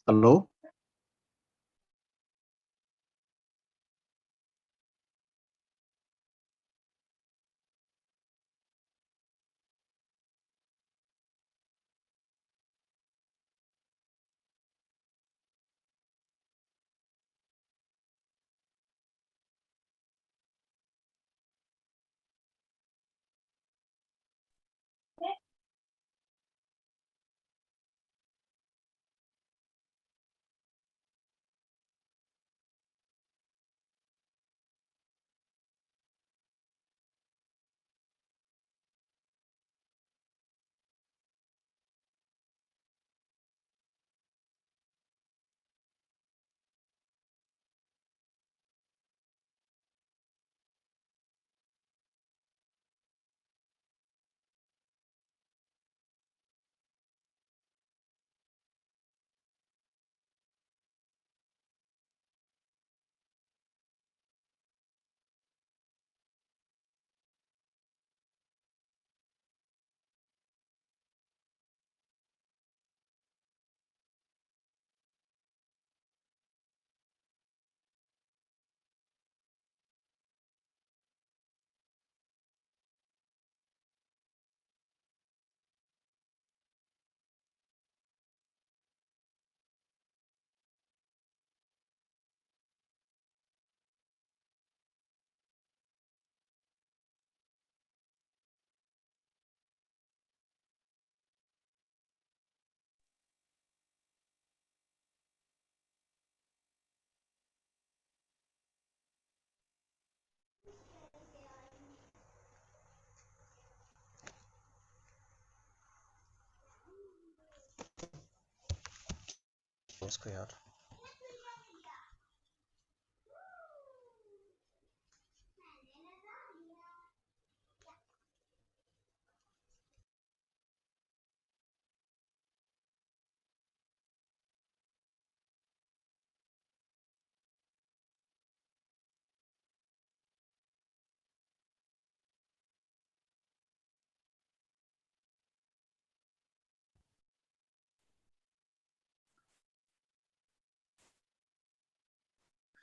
Hello. उसको यार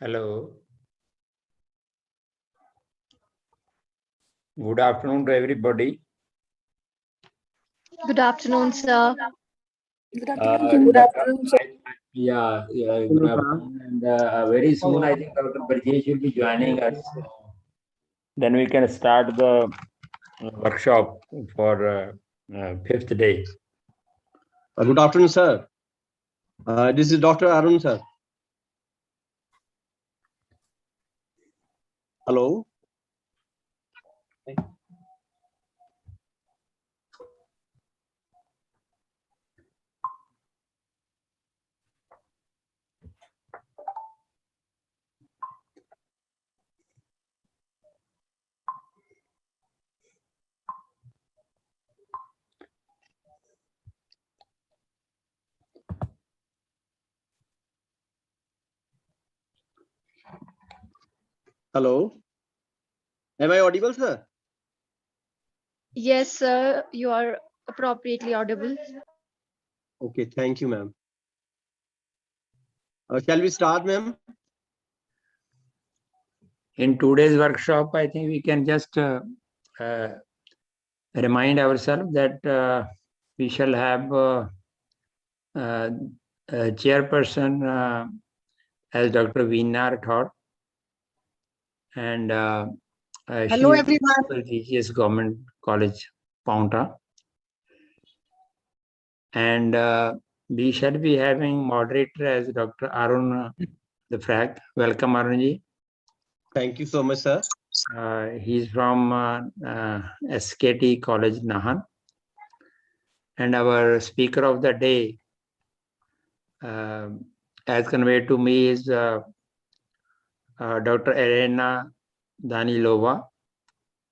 Hello. Good afternoon to everybody. Good afternoon, sir. Good afternoon, sir. Yeah, good afternoon. And very soon, I think Dr. Brajesh will be joining us. Then we can start the workshop for fifth day. Good afternoon, sir. This is Dr. Arun, sir. Hello. Hello. Am I audible, sir? Yes, sir, you are appropriately audible. Okay, thank you, ma'am. Shall we start, ma'am? In today's workshop, I think we can just remind ourselves that we shall have a chairperson as Dr. Veena Rathod, and Hello, everyone. Prestigious Government College, Paonta. And we shall be having moderator as Dr. Arun the Frag. Welcome, Arunji. Thank you so much, sir. He's from SKT College, Nahan. And our speaker of the day, as conveyed to me, is Dr. Elena Danilova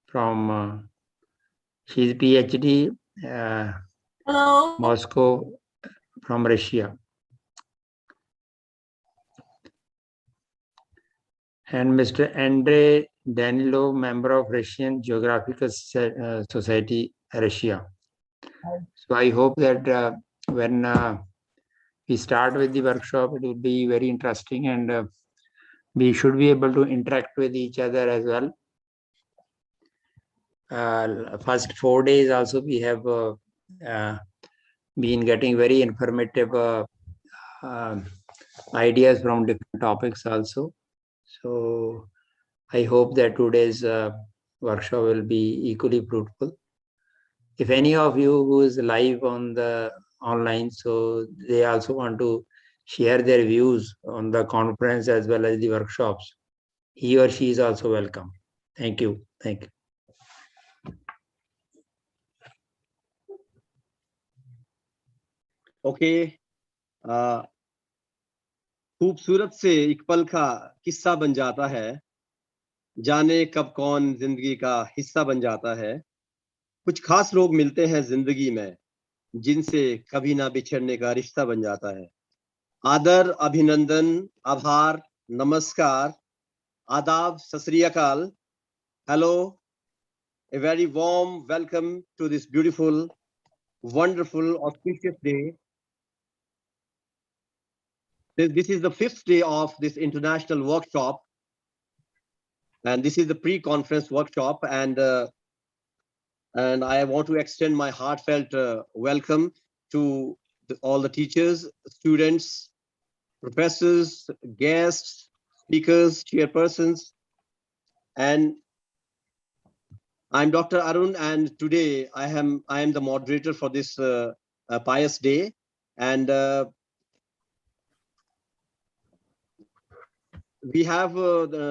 from she's PhD Hello. Moscow from Russia. And Mr. Andrei Danilov, member of Russian Geographical Society, Russia. So I hope that when we start with the workshop, it will be very interesting, and we should be able to interact with each other as well. First 4 days also we have been getting very informative ideas from different topics also. So I hope that today's workshop will be equally fruitful. If any of you who is live on the online, so they also want to share their views on the conference as well as the workshops, he or she is also welcome. Thank you. Thank you. Okay. खूबसूरत से एक पल का किस्सा बन जाता है, जाने कब कौन जिंदगी का हिस्सा बन जाता है। कुछ खास लोग मिलते हैं जिंदगी में, जिनसे कभी ना बिछड़ने का रिश्ता बन जाता है। आदर, अभिनंदन, आभार, नमस्कार, आदाब, सत श्री अकाल। Hello, a very warm welcome to this beautiful, wonderful, auspicious day. This is the 5th day of this international workshop, and this is the pre-conference workshop, and I want to extend my heartfelt welcome to all the teachers, students, professors, guests, speakers, chairpersons, and I'm Dr. Arun, and today I am the moderator for this pious day, and we have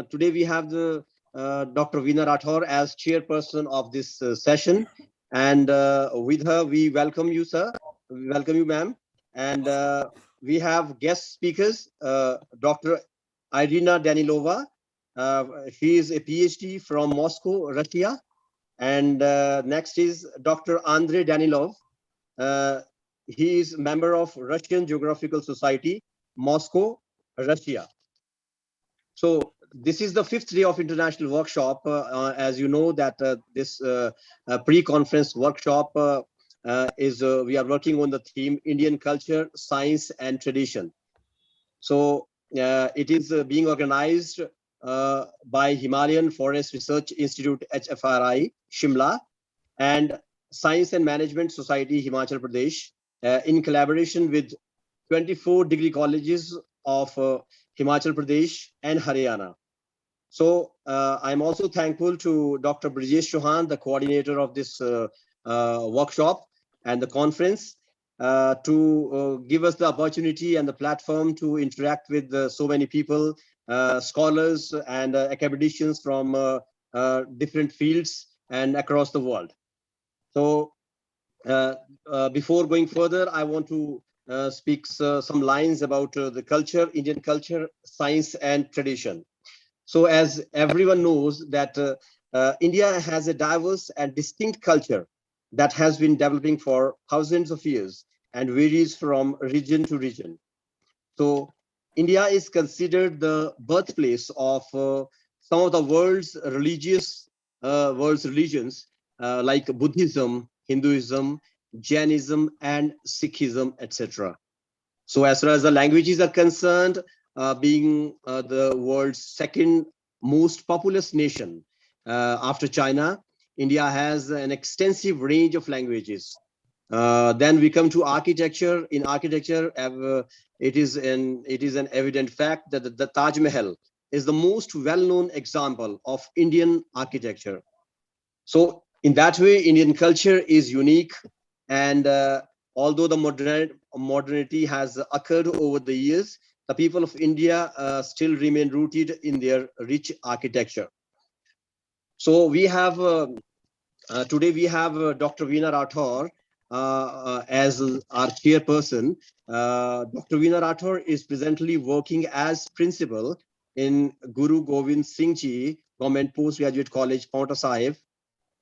today we have the Dr. Veena Rathore as chairperson of this session, and with her we welcome you, sir. We welcome you, ma'am, and we have guest speakers, Dr. Irina Danilova. She is a PhD from Moscow, Russia, and next is Dr. Andrei Danilov. He is member of Russian Geographical Society, Moscow, Russia. So this is the 5th day of international workshop. As you know that this pre-conference workshop is we are working on the theme Indian culture, science and tradition. So it is being organized by Himalayan Forest Research Institute, HFRI, Shimla, and Science and Management Society, Himachal Pradesh, in collaboration with 24 degree colleges of Himachal Pradesh and Haryana. So I'm also thankful to Dr. Brijesh Chauhan, the coordinator of this workshop and the conference, to give us the opportunity and the platform to interact with so many people, scholars and academicians from different fields and across the world. So before going further, I want to speak some lines about the culture, Indian culture, science and tradition. So as everyone knows that India has a diverse and distinct culture that has been developing for thousands of years and varies from region to region. So India is considered the birthplace of some of the world's religions like Buddhism, Hinduism, Jainism, and Sikhism, etc. So as far as the languages are concerned, being the world's second most populous nation after China, India has an extensive range of languages. Then we come to architecture. In architecture, it is an evident fact that the Taj Mahal is the most well-known example of Indian architecture. So in that way, Indian culture is unique, and although the modernity has occurred over the years, the people of India still remain rooted in their rich architecture. So we have today we have Dr. Veena Rathore as our chairperson. Dr. Veena Rathore is presently working as principal in Guru Gobind Singh Ji Government Postgraduate College, Paonta Sahib,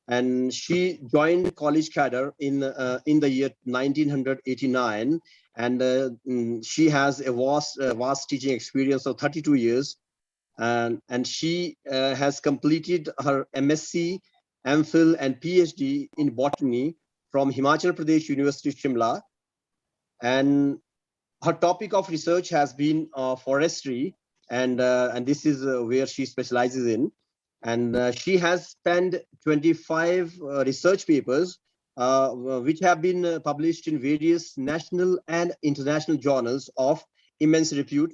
and she joined college cadre in the year 1989, and she has a vast teaching experience of 32 years, and she has completed her MSc, MPhil, and PhD in botany from Himachal Pradesh University, Shimla, and Her topic of research has been forestry, and this is where she specializes in. And she has spent 25 research papers, which have been published in various national and international journals of immense repute.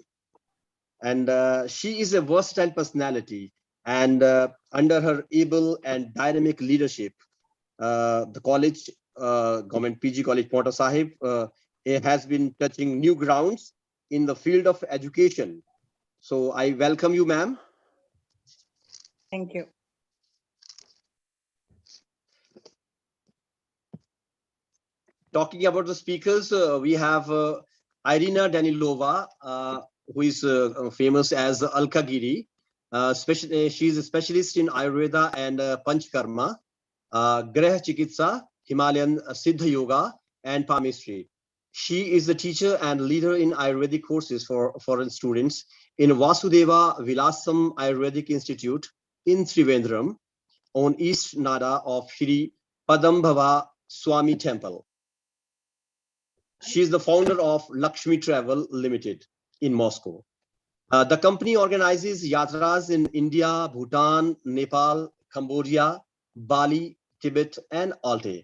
And she is a versatile personality. And under her able and dynamic leadership, the college, government PG College, Port Sahib, it has been touching new grounds in the field of education. So I welcome you, ma'am. Thank you. Talking about the speakers, we have Irina Danilova, who is famous as Alkagiri. She's a specialist in Ayurveda and Panchkarma, Grah Chikitsa, Himalayan Siddha Yoga, and palmistry. She is the teacher and leader in Ayurvedic courses for foreign students in Vasudeva Vilasam Ayurvedic Institute in Trivandrum on East Nada of Shri Padambhava Swami Temple. She is the founder of Lakshmi Travel Limited in Moscow. The company organizes yatras in India, Bhutan, Nepal, Cambodia, Bali, Tibet, and Altai.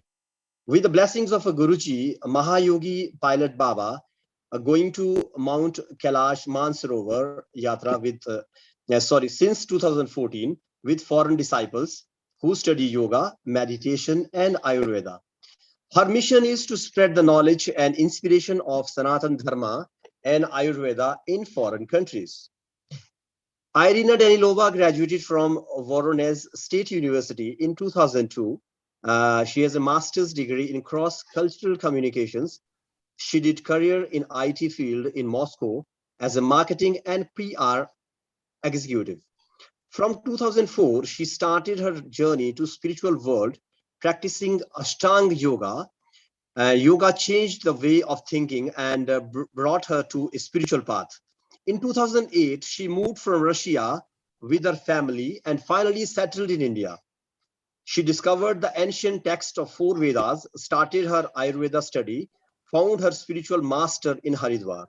With the blessings of a Guruji, a Mahayogi Pilot Baba, going to Mount Kailash Mansarovar Yatra since 2014 with foreign disciples who study yoga, meditation, and Ayurveda. Her mission is to spread the knowledge and inspiration of Sanatan Dharma and Ayurveda in foreign countries. Irina Danilova graduated from Voronezh State University in 2002. She has a master's degree in cross-cultural communications. She did career in IT field in Moscow as a marketing and PR executive. From 2004, she started her journey to spiritual world, practicing Ashtanga Yoga. Yoga changed the way of thinking and brought her to a spiritual path. In 2008, she moved from Russia with her family and finally settled in India. She discovered the ancient text of 4 Vedas, started her Ayurveda study, found her spiritual master in Haridwar.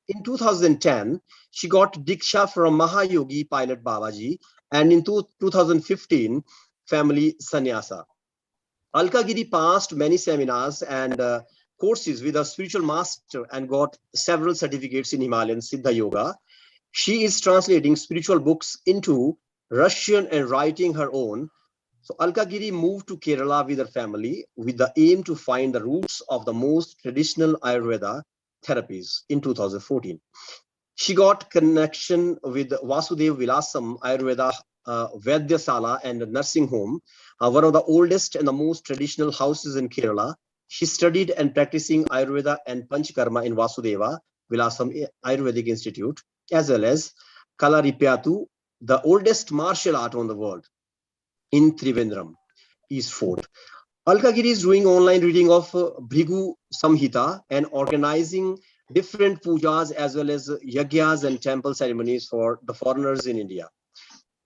In 2010, she got Diksha from Mahayogi Pilot Babaji, and in 2015, family sannyasa. Alkagiri passed many seminars and courses with a spiritual master and got several certificates in Himalayan Siddha Yoga. She is translating spiritual books into Russian and writing her own. So Alkagiri moved to Kerala with her family with the aim to find the roots of the most traditional Ayurveda therapies in 2014. She got connection with Vasudeva Vilasam Ayurveda Vaidyasala and nursing home, one of the oldest and the most traditional houses in Kerala. She studied and practicing Ayurveda and Panchkarma in Vasudeva Vilasam Ayurvedic Institute, as well as Kalaripayattu, the oldest martial art on the world, in Trivandrum, East Fort. Alkagiri is doing online reading of Bhrigu Samhita and organizing different pujas as well as yagyas and temple ceremonies for the foreigners in India.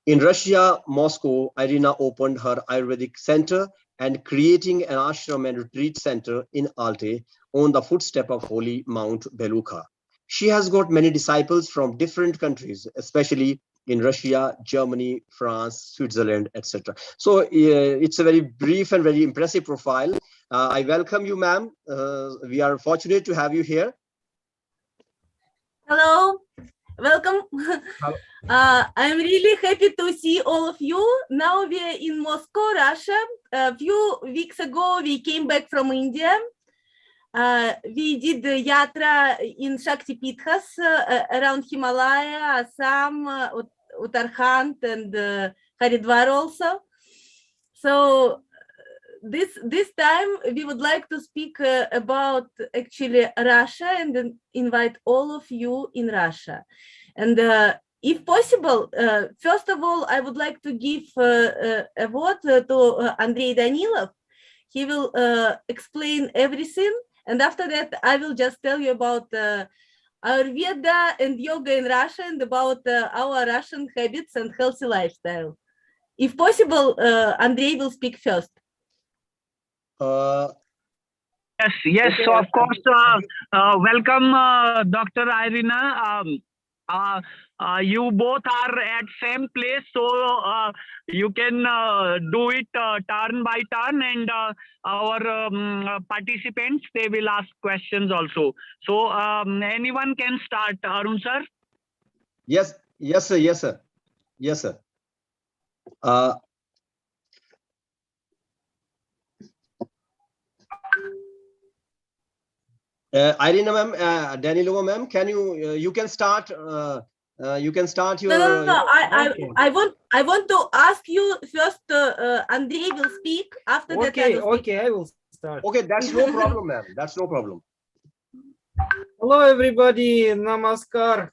In Russia, Moscow, Irina opened her Ayurvedic center and creating an ashram and retreat center in Altai on the footstep of holy Mount Belukha. She has got many disciples from different countries, especially in Russia, Germany, France, Switzerland, etc. So it's a very brief and very impressive profile. I welcome you, ma'am. We are fortunate to have you here. Hello, welcome. I'm really happy to see all of you. Now we are in Moscow, Russia. A few weeks ago, we came back from India. We did the yatra in Shakti Pithas around Himalaya, Assam, Uttarakhand, and Haridwar also. So this time we would like to speak about actually Russia and then invite all of you in Russia. And if possible, first of all, I would like to give a word to Andrei Danilov. He will explain everything. And after that, I will just tell you about Ayurveda and yoga in Russia and about our Russian habits and healthy lifestyle. If possible, Andrei will speak first. Yes. Okay, So of course, welcome, Dr. Irina. You both are at same place, so you can do it turn by turn, and our participants, they will ask questions also. So anyone can start. Arun sir. yes, yes, sir, yes, sir, yes, sir. Irina ma'am, Danilova ma'am, can you can start you can start your No. Okay. I want to ask you first. Andrei will speak. After that, I Okay, will speak. okay, I will start. okay, that's no problem, ma'am, that's no problem. Hello, everybody. Namaskar.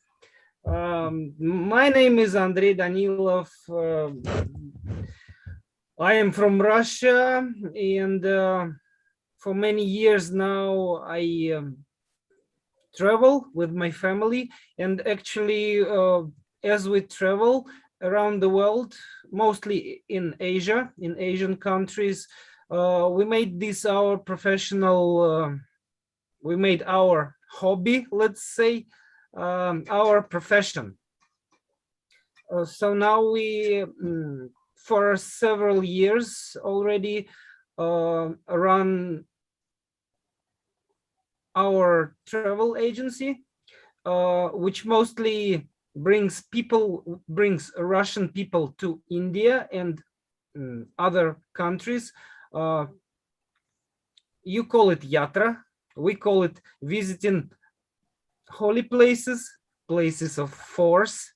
My name is Andrei Danilov. I am from Russia, and for many years now, I travel with my family. And actually, as we travel around the world, mostly in Asia, in Asian countries, we made this our professional, we made our hobby, let's say, our profession. So now we, for several years already, run our travel agency, which mostly brings Russian people to India and other countries. You call it yatra, we call it visiting holy places, places of force.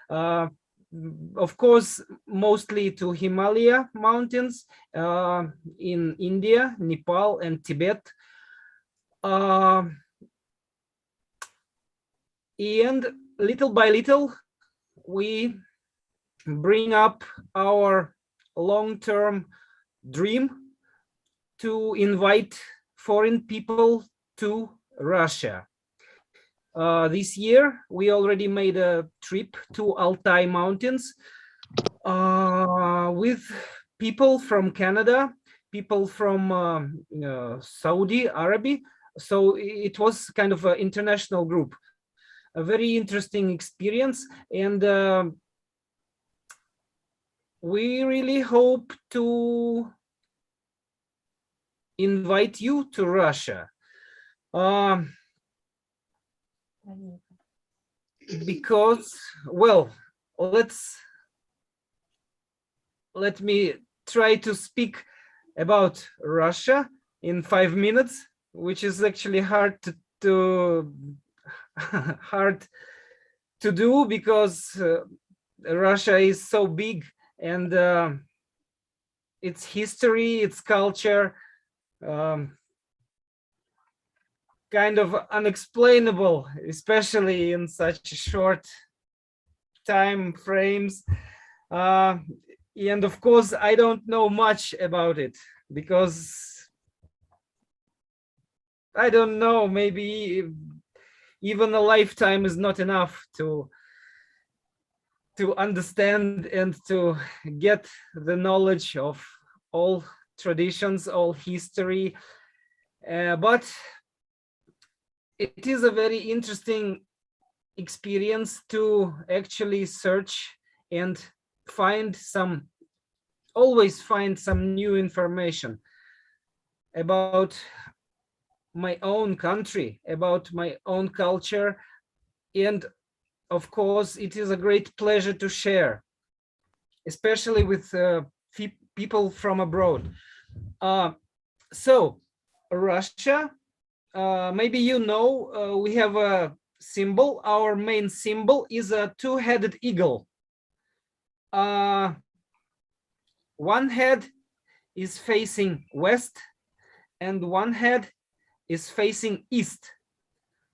Of course, mostly to Himalaya mountains in India, Nepal, and Tibet. And little by little, we bring up our long-term dream to invite foreign people to Russia. This year, we already made a trip to Altai Mountains with people from Canada, people from Saudi Arabia. So it was kind of an international group, a very interesting experience. And we really hope to invite you to Russia. Because, well, let me try to speak about Russia in 5 minutes, which is actually hard to hard to do, because Russia is so big, and its history, its culture, kind of unexplainable, especially in such short time frames. And of course, I don't know much about it, because I don't know, maybe even a lifetime is not enough to understand and to get the knowledge of all traditions, all history. But it is a very interesting experience to actually search and always find some new information about my own country, about my own culture. And of course, it is a great pleasure to share, especially with people from abroad. So Russia, maybe you know, we have a symbol. Our main symbol is a two-headed eagle. One head is facing west and one head is facing east.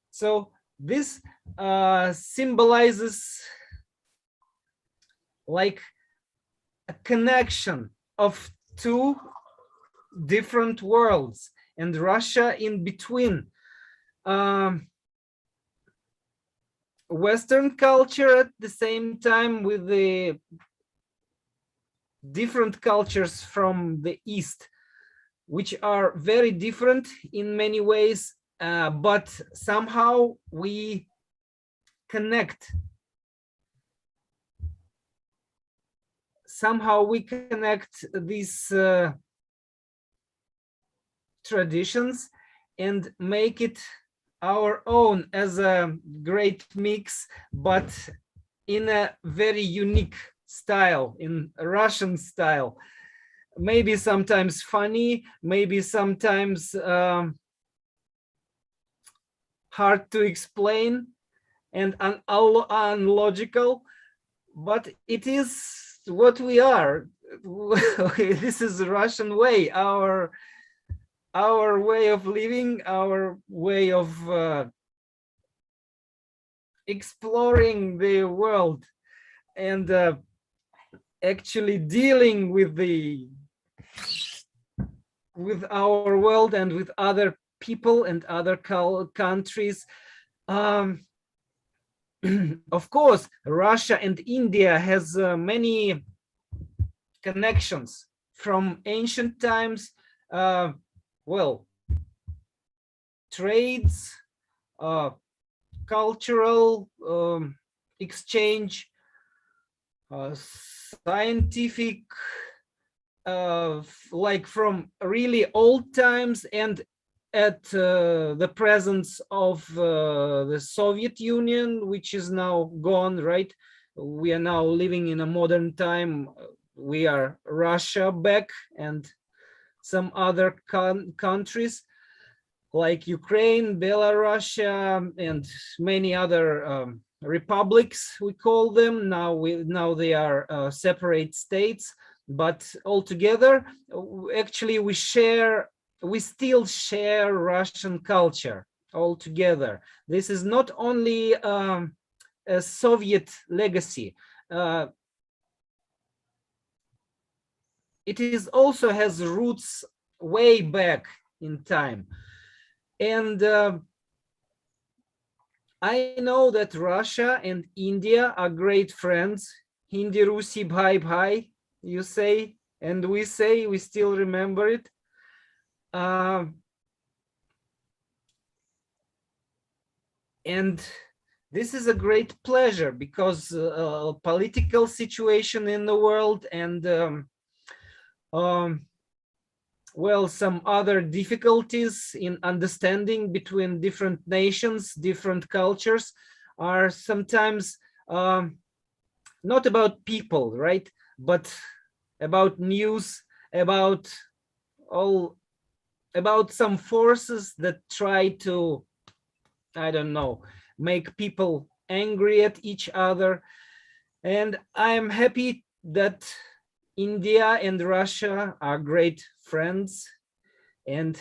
So this symbolizes like a connection of two different worlds, and Russia in between. Western culture at the same time with the different cultures from the East. which are very different in many ways, but somehow we connect. Somehow we connect these traditions and make it our own as a great mix, but in a very unique style, in a Russian style. Maybe sometimes funny, maybe sometimes hard to explain and unlogical, but it is what we are. This is the Russian way, our way of living, our way of exploring the world, and actually dealing with our world and with other people and other countries. Of course, Russia and India has many connections from ancient times. Well, trades, cultural exchange, scientific, like from really old times, and at the presence of the Soviet Union, which is now gone, right? We are now living in a modern time. We are Russia back, and some other countries like Ukraine, Belarus, and many other republics, we call them. Now they are separate states, but altogether, actually we still share Russian culture altogether. This is not only a Soviet legacy. It is also has roots way back in time. And I know that Russia and India are great friends. Hindi Rusi bhai bhai, you say, and we say, we still remember it. And this is a great pleasure because political situation in the world and well, some other difficulties in understanding between different nations, different cultures are sometimes not about people, right? But about news, about some forces that try to, I don't know, make people angry at each other. And I'm happy that India and Russia are great friends, and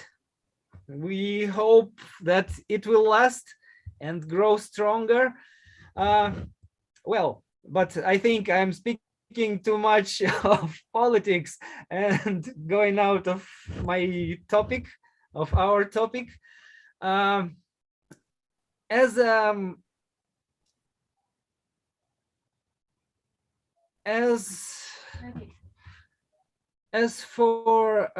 we hope that it will last and grow stronger. Well, but I think I'm speaking too much of politics and going out of my topic, of our topic. As for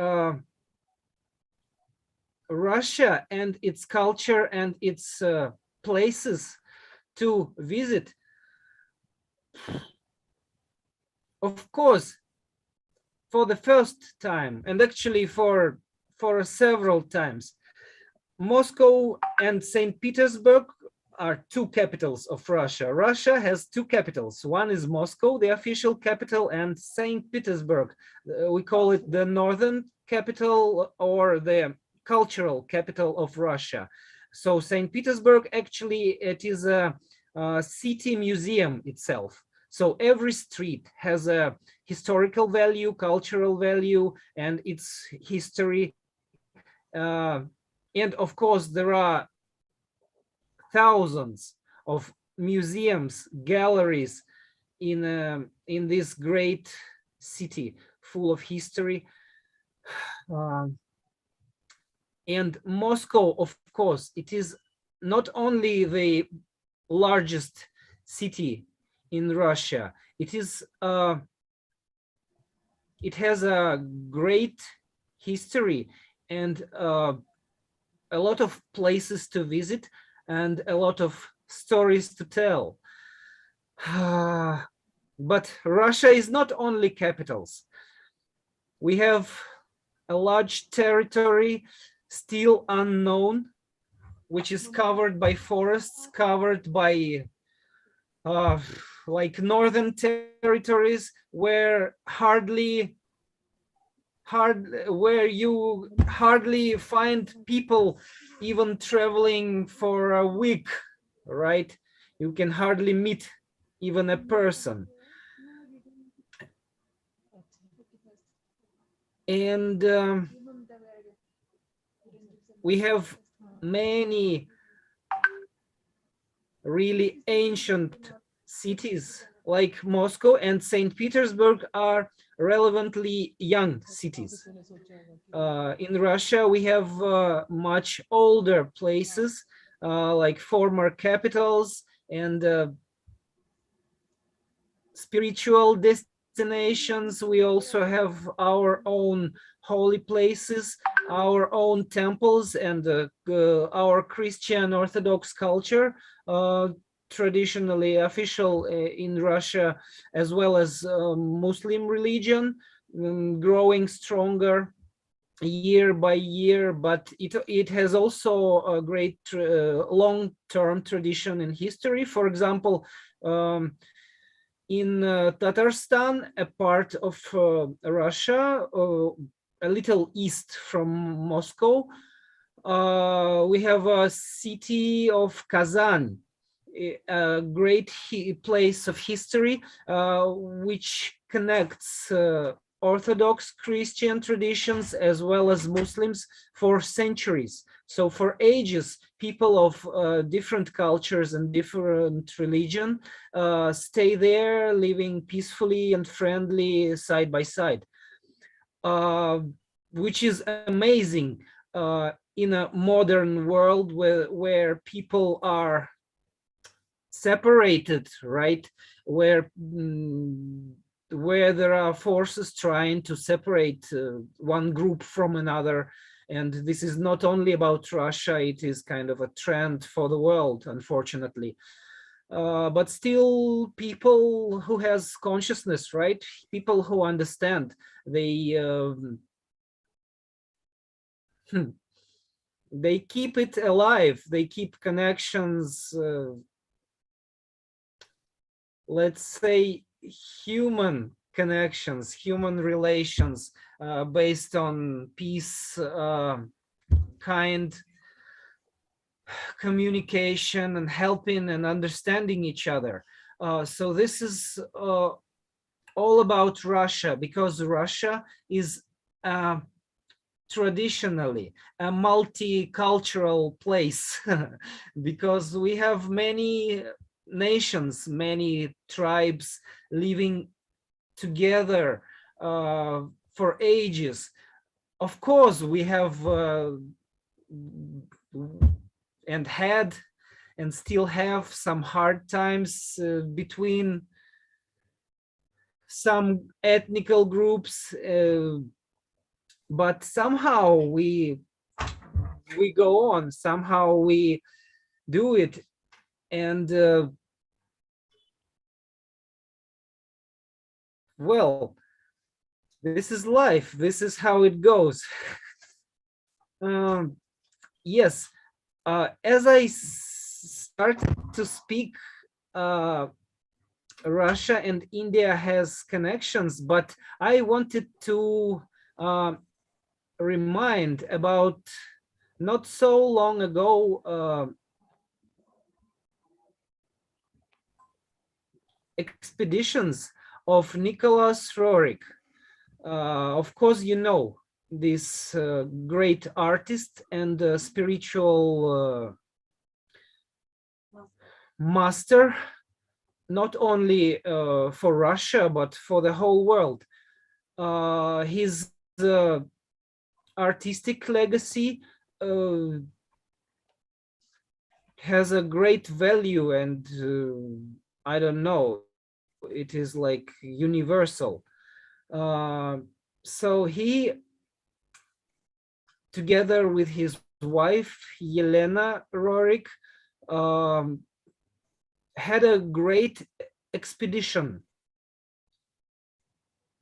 Russia and its culture and its places to visit, of course, for the first time, and actually for several times, Moscow and St. Petersburg are two capitals of Russia. Russia has two capitals. One is Moscow, the official capital, and St. Petersburg. We call it the northern capital or the cultural capital of Russia. So St. Petersburg, actually, it is a city museum itself. So every street has a historical value, cultural value, and its history. And of course, there are thousands of museums, galleries in this great city full of history. And Moscow, of course, it is not only the largest city in Russia, it has a great history and a lot of places to visit and a lot of stories to tell. But Russia is not only capitals. We have a large territory still unknown, which is covered by forests, covered by like northern territories where where you hardly find people even traveling for a week, right? You can hardly meet even a person. And we have many really ancient cities like Moscow and St. Petersburg are relevantly young cities. In Russia, we have much older places like former capitals and spiritual destinations. We also have our own holy places, our own temples, and our Christian Orthodox culture, traditionally official in Russia, as well as Muslim religion, growing stronger year by year, but it has also a great long-term tradition in history. For example, in Tatarstan, a part of Russia, a little east from Moscow, we have a city of Kazan, a great place of history, which connects Orthodox Christian traditions as well as Muslims for centuries. So for ages, people of different cultures and different religion stay there, living peacefully and friendly side by side, which is amazing in a modern world where people are separated, right? Where there are forces trying to separate one group from another. And this is not only about Russia, it is kind of a trend for the world, unfortunately. But still, people who has consciousness, right? People who understand, they keep it alive. They keep connections, let's say, human connections, human relations based on peace, kind communication, and helping and understanding each other. So this is all about Russia, because Russia is traditionally a multicultural place because we have many nations, many tribes living together for ages. Of course, we have and had and still have some hard times between some ethnical groups, but somehow we go on, somehow we do it. And well, this is life, this is how it goes. Yes, as I start to speak, Russia and India has connections, but I wanted to remind about not so long ago expeditions of Nicholas Roerich. Of course, you know this great artist and spiritual master, not only for Russia, but for the whole world. His artistic legacy has a great value, and I don't know, it is like universal. So he together with his wife, Yelena Rorik, had a great expedition,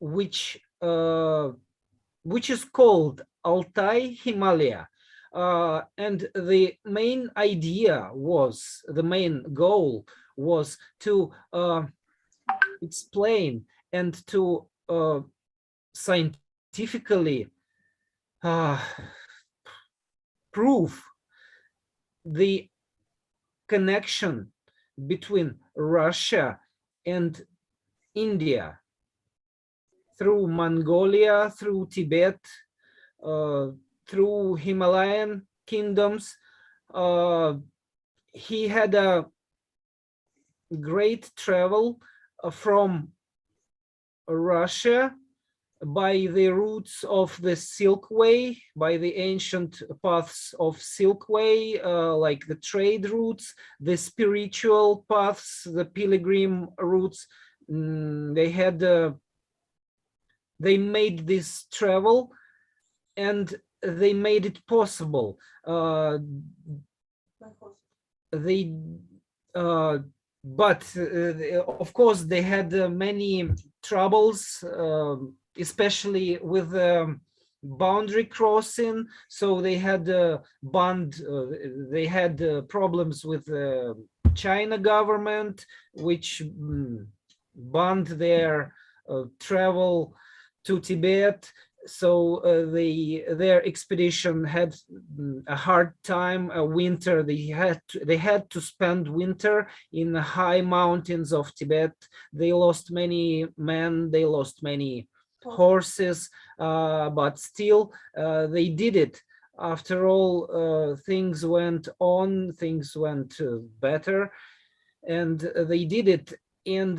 which is called Altai Himalaya. And the main idea was, the main goal was to explain and to scientifically prove the connection between Russia and India through Mongolia, through Tibet, through Himalayan kingdoms. He had a great travel from Russia by the routes of the Silk Way, by the ancient paths of Silk Way, like the trade routes, the spiritual paths, the pilgrim routes. They made this travel, and they made it possible. But of course, they had many troubles, especially with boundary crossing. So they had problems with the China government, which banned their travel to Tibet. So their expedition had a hard time. A winter, they had to spend winter in the high mountains of Tibet. They lost many men, they lost many horses, but still they did it. After all, things went on, things went better, and they did it. And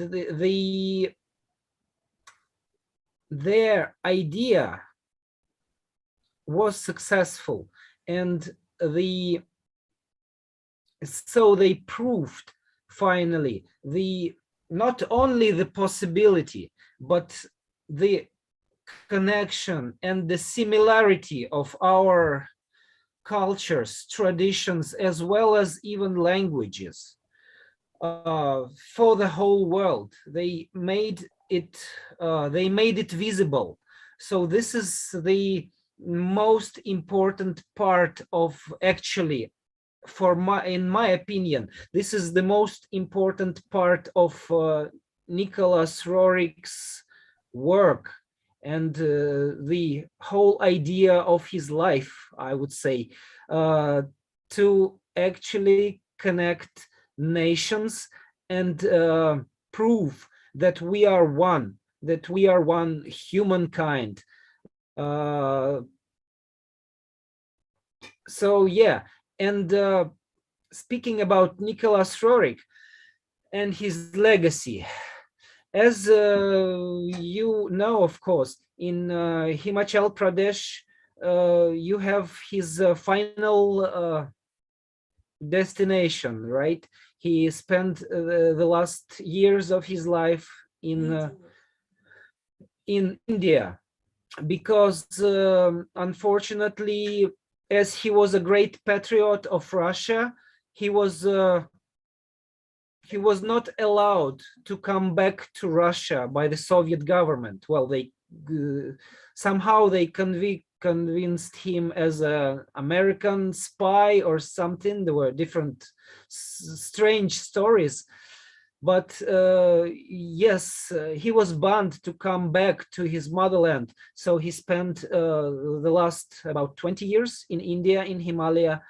their idea was successful, and so they proved finally not only the possibility, but the connection and the similarity of our cultures, traditions, as well as even languages for the whole world. They made it visible. So this is the most important part of, actually, in my opinion, this is the most important part of Nicholas Rorik's work, and the whole idea of his life, I would say, to actually connect nations and prove that we are one humankind. So yeah, and speaking about Nicholas Rorik and his legacy, as you know, of course, in Himachal Pradesh, you have his final destination, right? He spent the last years of his life in India, because unfortunately, as he was a great patriot of Russia, he was not allowed to come back to Russia by the Soviet government. Well, they somehow they convinced him as an American spy or something. There were different strange stories, but yes, he was banned to come back to his motherland. So he spent the last about 20 years in India, in Himalaya.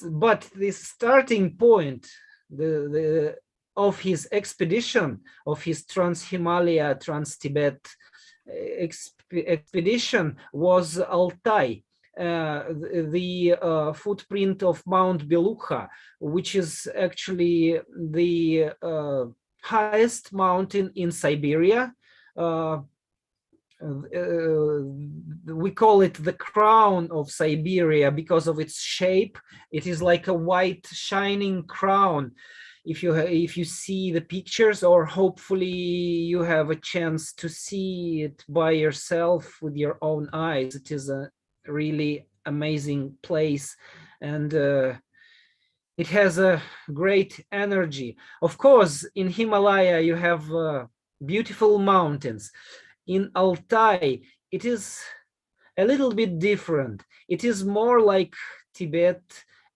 But the starting point of his expedition, of his Trans-Himalaya, Trans-Tibet expedition, was Altai, the footprint of Mount Belukha, which is actually the highest mountain in Siberia. We call it the crown of Siberia because of its shape. It is like a white shining crown. if you see the pictures, or hopefully you have a chance to see it by yourself with your own eyes. It is a really amazing place, and it has a great energy. Of course, in Himalaya you have beautiful mountains. In Altai it is a little bit different. It is more like Tibet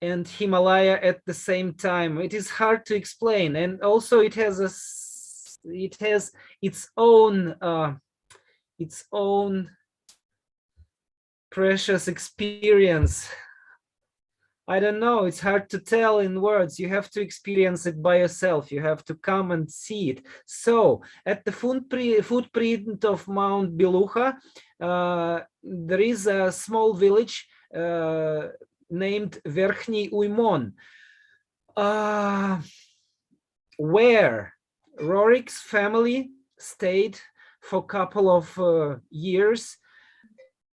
and Himalaya at the same time. It is hard to explain, and also it has its own precious experience. I don't know, it's hard to tell in words. You have to experience it by yourself. You have to come and see it. So at the footprint of Mount Beluga, there is a small village named Verkhny Uymon, where Rorik's family stayed for a couple of years,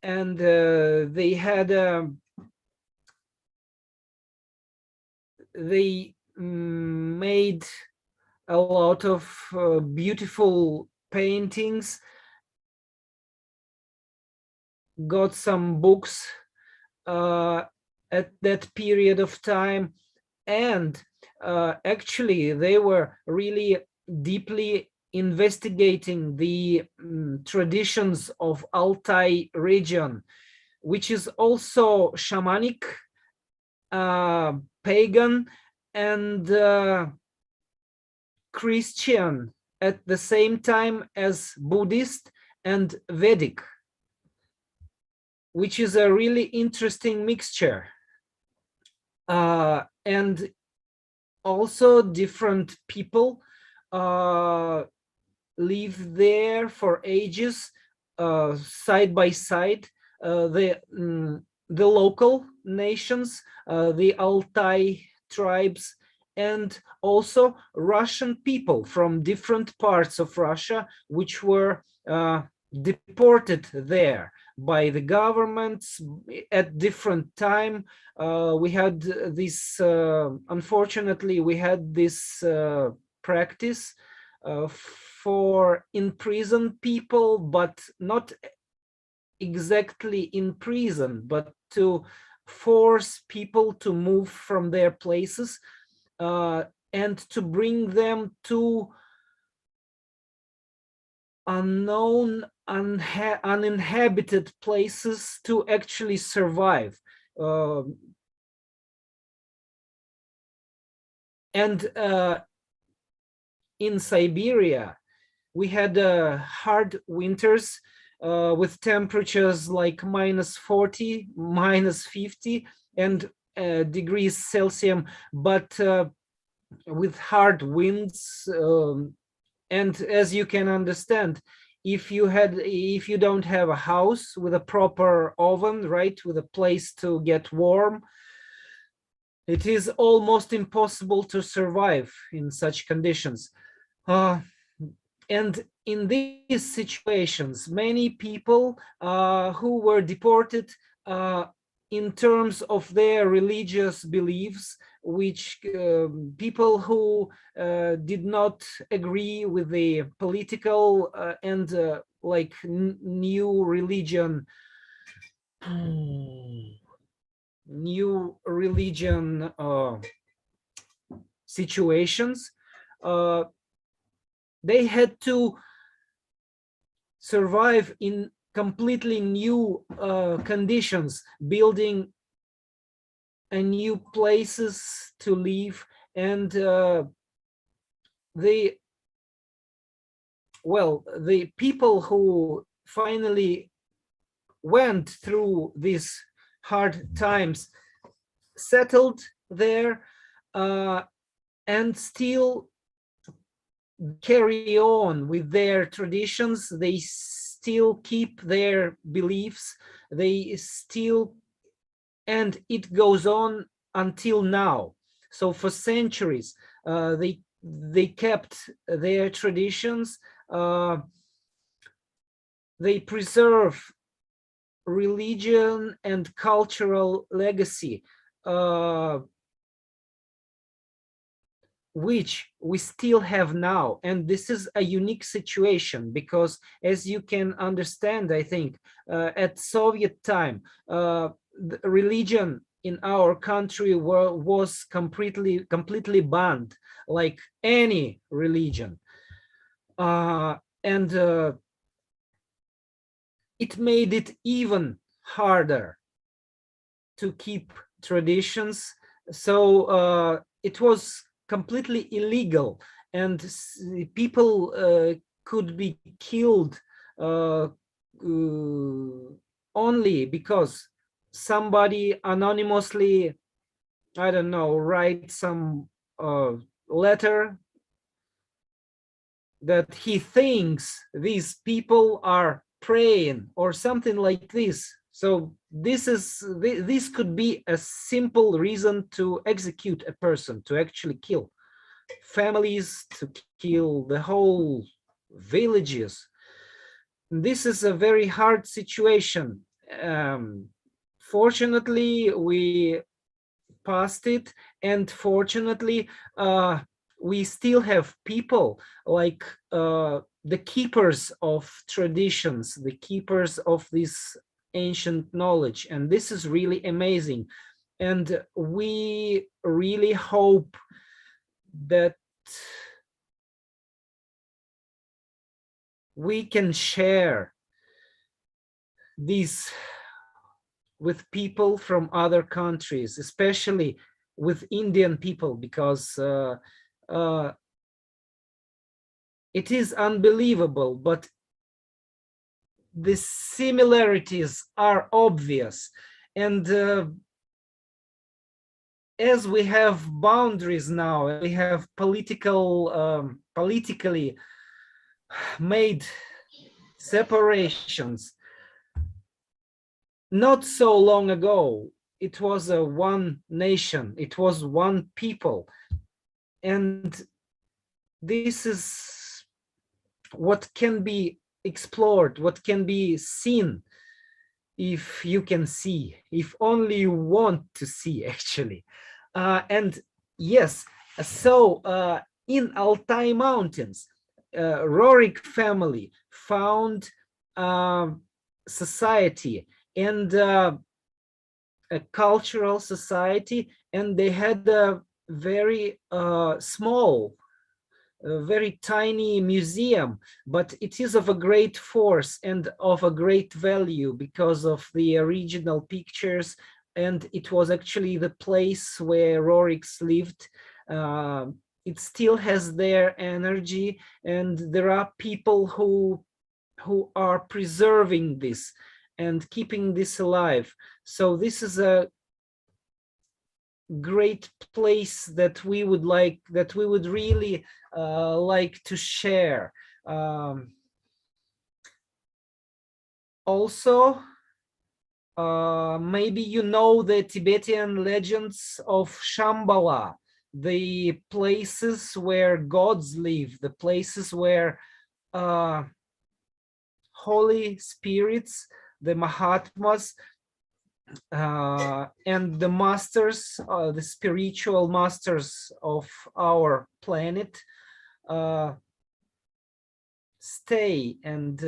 and they had they made a lot of beautiful paintings, got some books at that period of time, and actually they were really deeply investigating the traditions of Altai region, which is also shamanic, pagan, and Christian at the same time as Buddhist and Vedic, which is a really interesting mixture. And also different people live there for ages, side by side. The local nations, the Altai tribes, and also Russian people from different parts of Russia, which were deported there by the governments at different time. We had this, unfortunately, we had this practice for imprisoned people, but not exactly in prison, but to force people to move from their places and to bring them to unknown, uninhabited places to actually survive. And in Siberia, we had hard winters with temperatures like -40, -50 and degrees Celsius, but with hard winds. And as you can understand, if you don't have a house with a proper oven, right, with a place to get warm, it is almost impossible to survive in such conditions. And in these situations, many people who were deported in terms of their religious beliefs, which people who did not agree with the political and like new religion situations, they had to survive in completely new conditions, building a new places to live, and the people who finally went through these hard times settled there and still carry on with their traditions. They still keep their beliefs. They still, and it goes on until now. So for centuries, they kept their traditions. They preserve religion and cultural legacy which we still have now. And this is a unique situation because, as you can understand, I think, at Soviet time, the religion in our country was completely banned, like any religion. And it made it even harder to keep traditions. So it was completely illegal, and people could be killed only because somebody anonymously, I don't know, write some letter that he thinks these people are praying or something like this. So this could be a simple reason to execute a person, to actually kill families, to kill the whole villages. This is a very hard situation. Fortunately, we passed it, and fortunately, we still have people like the keepers of traditions, the keepers of this ancient knowledge, and this is really amazing. And we really hope that we can share this with people from other countries, especially with Indian people, because it is unbelievable, but the similarities are obvious. And as we have boundaries now, we have politically made separations. Not so long ago, it was a one nation, it was one people. And this is what can be explored, what can be seen, if you can see, if only you want to see, actually. And yes, so in Altai Mountains, Rorik family found society and a cultural society, and they had a very small, very tiny museum, but it is of a great force and of a great value because of the original pictures, and it was actually the place where Roriks lived. It still has their energy, and there are people who are preserving this and keeping this alive. So this is a great place that we would really like to share. Also, maybe you know the Tibetan legends of Shambhala, the places where gods live, the places where holy spirits, the Mahatmas, and the masters, the spiritual masters of our planet, stay. And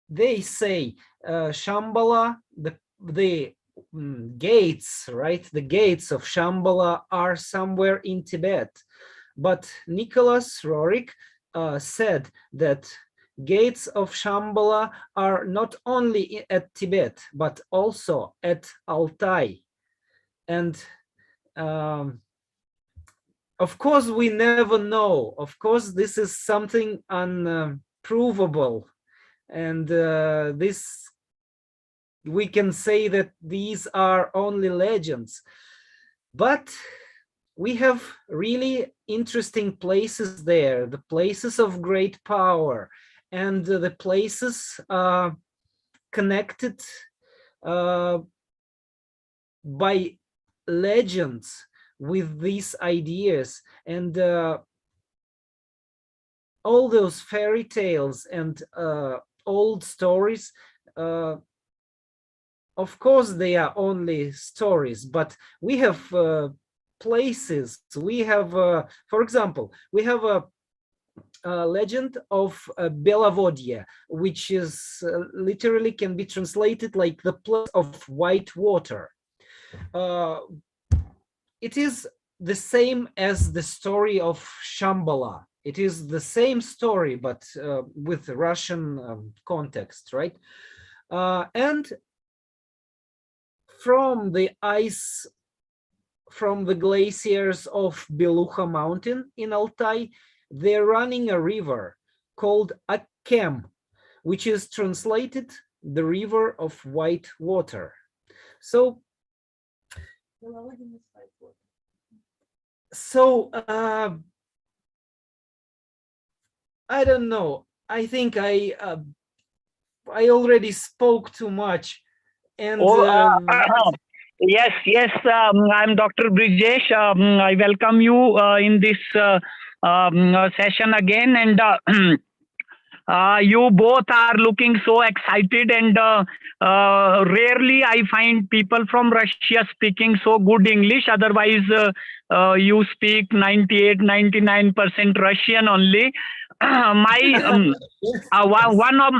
they say Shambhala, the gates, right? The gates of Shambhala are somewhere in Tibet. But Nicholas Rorik said that gates of Shambhala are not only at Tibet, but also at Altai. And of course, we never know. Of course, this is something unprovable. And this, we can say that these are only legends. But we have really interesting places there, the places of great power, and the places connected by legends with these ideas, and all those fairy tales and old stories. Of course, they are only stories, but we have places. We have, for example, we have a legend of Bellavodia, which is literally can be translated like the place of white water. It is the same as the story of Shambhala. It is the same story, but with Russian context, right? And from the ice, from the glaciers of Beluga Mountain in Altai, they're running a river called Akem, which is translated the river of white water. So I don't know. I think I already spoke too much. And yes, I'm Dr. Brijesh. I welcome you in this session again, and you both are looking so excited, and rarely I find people from Russia speaking so good English. Otherwise, you speak 98-99% Russian only. One of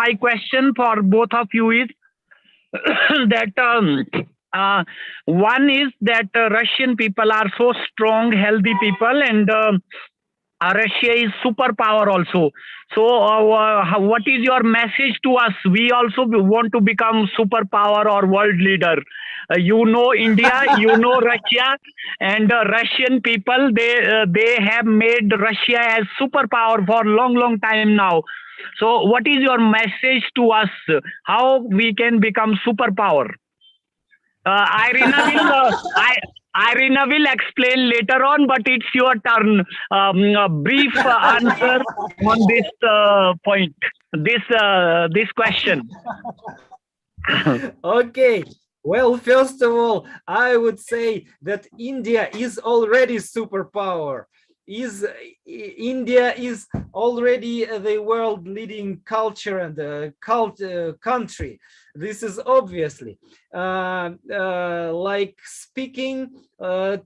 my question for both of you is that one is that Russian people are so strong, healthy people, and Russia is superpower also. So what is your message to us? We also want to become superpower or world leader. You know India, you know Russia, and Russian people, they have made Russia as superpower for long time now. So what is your message to us? How we can become superpower? Irina will explain later on, but it's your turn. A brief answer on this point, this question. Okay. Well, first of all, I would say that India is already superpower. India is already the world leading culture and country. This is obviously like speaking to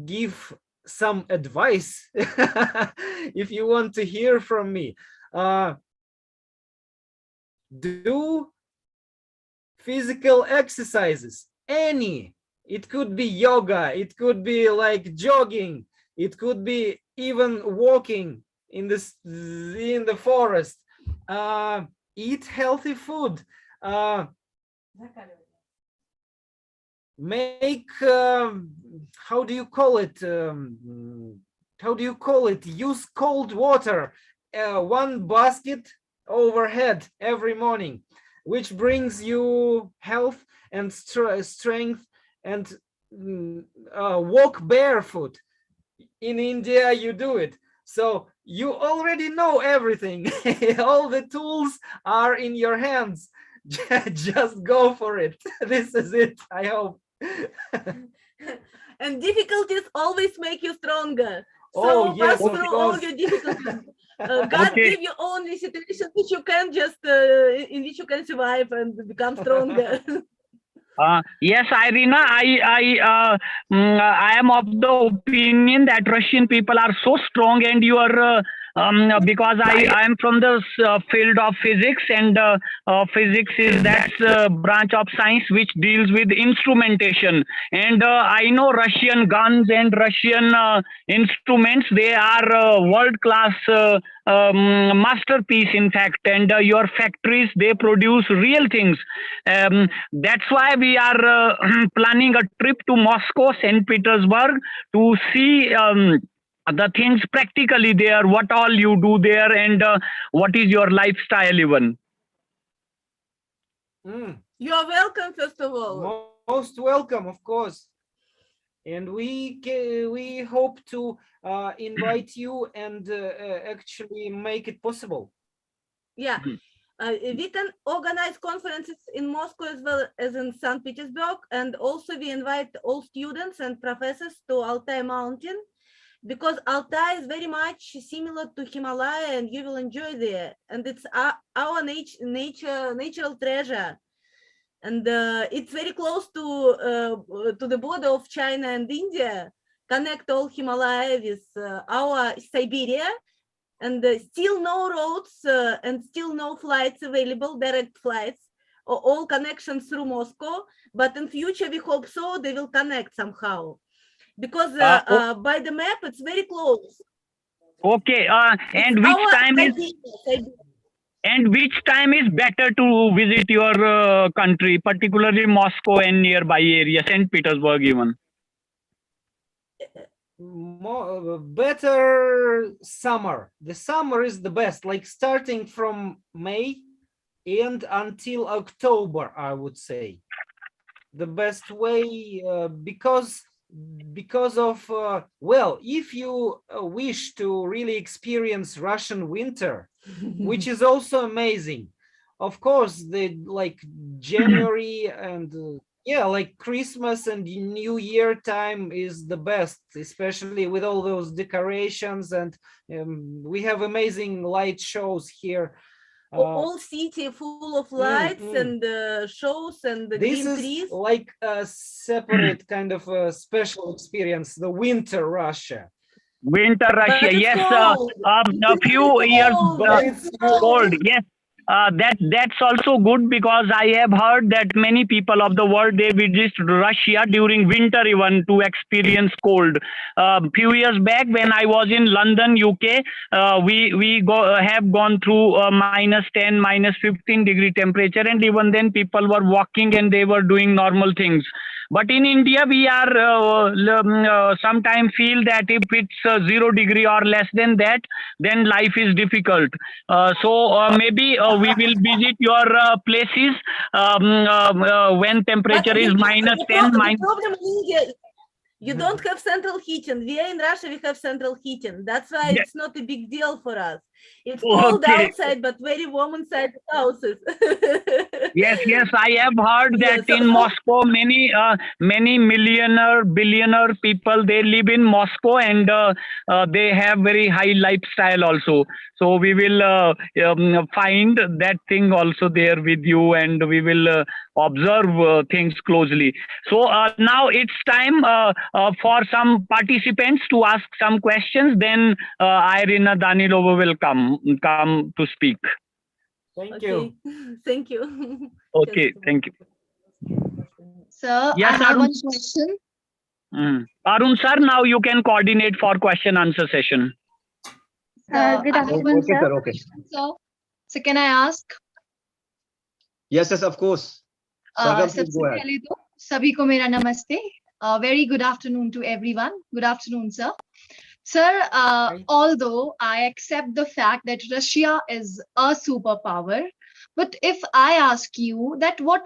give some advice. If you want to hear from me, do physical exercises, any. It could be yoga, it could be like jogging, it could be even walking in the forest. Eat healthy food. Make how do you call it? Use cold water. One basket overhead every morning, which brings you health and strength. And walk barefoot. In India, you do it. So you already know everything. All the tools are in your hands. Just go for it. This is it, I hope. And difficulties always make you stronger. So Oh, yes, pass through all your difficulties. God give you only situations which you can just in which you can survive and become stronger. Yes, Irina, I am of the opinion that Russian people are so strong, and you are because I am from the field of physics, and physics is that branch of science which deals with instrumentation, and I know Russian guns and Russian instruments. They are world class masterpiece, in fact, and your factories, they produce real things. That's why we are planning a trip to Moscow, St. Petersburg, to see the things practically there, what all you do there, and what is your lifestyle even. You are welcome, first of all. Most welcome, of course. And we hope to invite you and actually make it possible. Yeah. We can organize conferences in Moscow as well as in St. Petersburg, and also we invite all students and professors to Altai Mountain, because Altai is very much similar to Himalaya, and you will enjoy there. And it's our natural treasure, and it's very close to the border of China and India. connect all Himalaya with our Siberia, and still no roads and still no flights available, direct flights, or all connections through Moscow. But in future, we hope so they will connect somehow, because by the map it's very close. Okay. And It's which our time is Siberia. and which time is better to visit your country, particularly Moscow and nearby area, St. Petersburg even? Better summer. The summer is the best, like starting from May and until October, I would say. The best way, because of well, if you wish to really experience Russian winter, which is also amazing, of course, the like January and yeah, like Christmas and New Year time is the best, especially with all those decorations, and we have amazing light shows here. All city full of lights and shows and the This green is trees. like a separate kind of a special experience, the winter Russia. Winter Russia, But it's yes. cold. A few years But it's cold, yes. That's also good, because I have heard that many people of the world, they visit Russia during winter even to experience cold. Few years back when I was in London, UK, we have gone through -10, -15 degree temperature, and even then people were walking and they were doing normal things. But in India, we are sometimes feel that if it's 0 degree or less than that, then life is difficult. So maybe we will visit your places when temperature is -10, the problem in India, you don't have central heating. We are in Russia, we have central heating. That's why it's not a big deal for us. It's cold Okay. outside, but very warm inside the houses. Yes, I have heard that Yeah, in Moscow, many millionaire, billionaire people, they live in Moscow, and they have very high lifestyle also. So we will find that thing also there with you, and we will observe things closely. So now it's time for some participants to ask some questions. Then Irina Danilova will come to speak. Thank you. Thank you. Okay, thank you. Sir, Yes, I have Arun. one question. Arun sir, now you can coordinate for question answer session. Good afternoon, Okay, sir. Okay. So can I ask? Yes, of course. Sargam, please सबसे go ahead. पहले तो सभी को मेरा नमस्ते. Very good afternoon to everyone. Good afternoon, sir. Sir, although I accept the fact that Russia is a superpower, but if I ask you that what